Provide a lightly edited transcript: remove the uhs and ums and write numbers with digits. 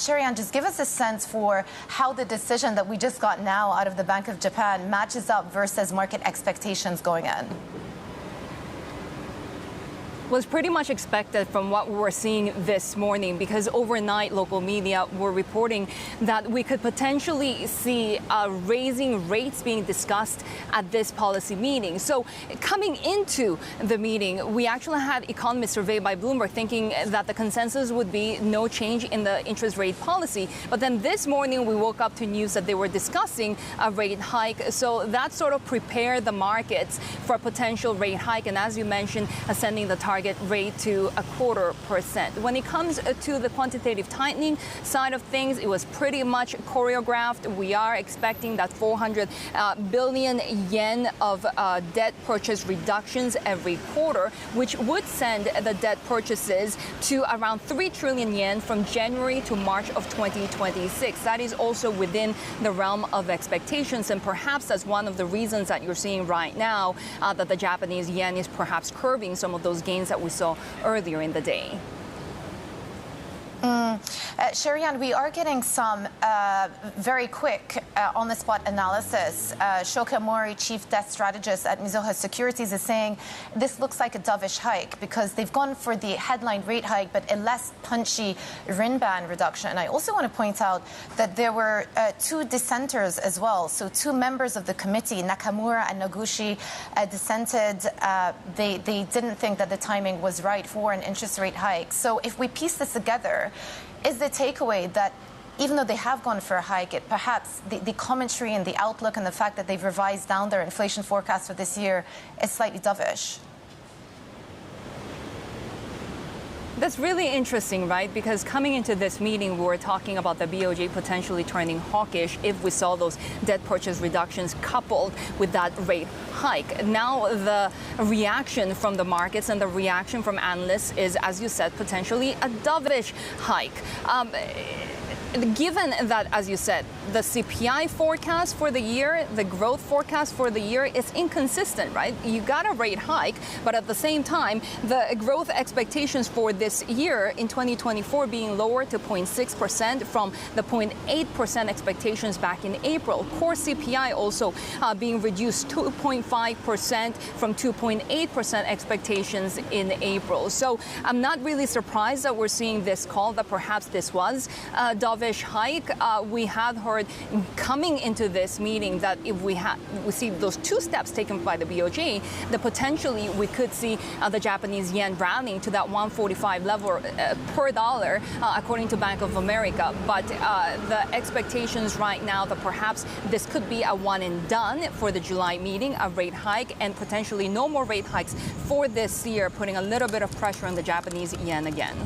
Shery Ahn, just give us a sense for how the decision that we just got now out of the Bank of Japan matches up versus market expectations going in. Was pretty much expected from what we were seeing this morning, because overnight local media were reporting that we could potentially see raising rates being discussed at this policy meeting. So coming into the meeting, we actually had economists surveyed by Bloomberg thinking that the consensus would be no change in the interest rate policy. But then this morning we woke up to news that they were discussing a rate hike. So that sort of prepared the markets for a potential rate hike. And as you mentioned, ascending the target rate to 0.25%. When it comes to the quantitative tightening side of things, it was pretty much choreographed. We are expecting that 400 billion yen of debt purchase reductions every quarter, which would send the debt purchases to around 3 trillion yen from January to March of 2026. That is also within the realm of expectations, and perhaps that's one of the reasons that you're seeing right now that the Japanese yen is perhaps curbing some of those gains that we saw earlier in the day. Shery Ahn, we are getting some very quick on-the-spot analysis. Shoka Mori, chief debt strategist at Mizuho Securities, is saying this looks like a dovish hike because they've gone for the headline rate hike, but a less punchy rinban reduction. I also want to point out that there were two dissenters as well. So two members of the committee, Nakamura and Noguchi, dissented. They didn't think that the timing was right for an interest rate hike. So if we piece this together, is the takeaway that even though they have gone for a hike, perhaps the commentary and the outlook and the fact that they've revised down their inflation forecast for this year is slightly dovish? That's really interesting, right? Because coming into this meeting, we were talking about the BOJ potentially turning hawkish if we saw those debt purchase reductions coupled with that rate hike. Now, the reaction from the markets and the reaction from analysts is, as you said, potentially a dovish hike. Given that, as you said, the CPI forecast for the year, the growth forecast for the year is inconsistent, right? You got a rate hike, but at the same time, the growth expectations for this year in 2024 being lowered to 0.6% from the 0.8% expectations back in April. Core CPI also being reduced 2.5% from 2.8% expectations in April. So I'm not really surprised that we're seeing this call that perhaps this was dovish hike. We have heard coming into this meeting that if we see those two steps taken by the BOJ, that potentially we could see the Japanese yen rallying to that 145 level per dollar, according to Bank of America. But the expectations right now that perhaps this could be a one and done for the July meeting, a rate hike, and potentially no more rate hikes for this year, putting a little bit of pressure on the Japanese yen again.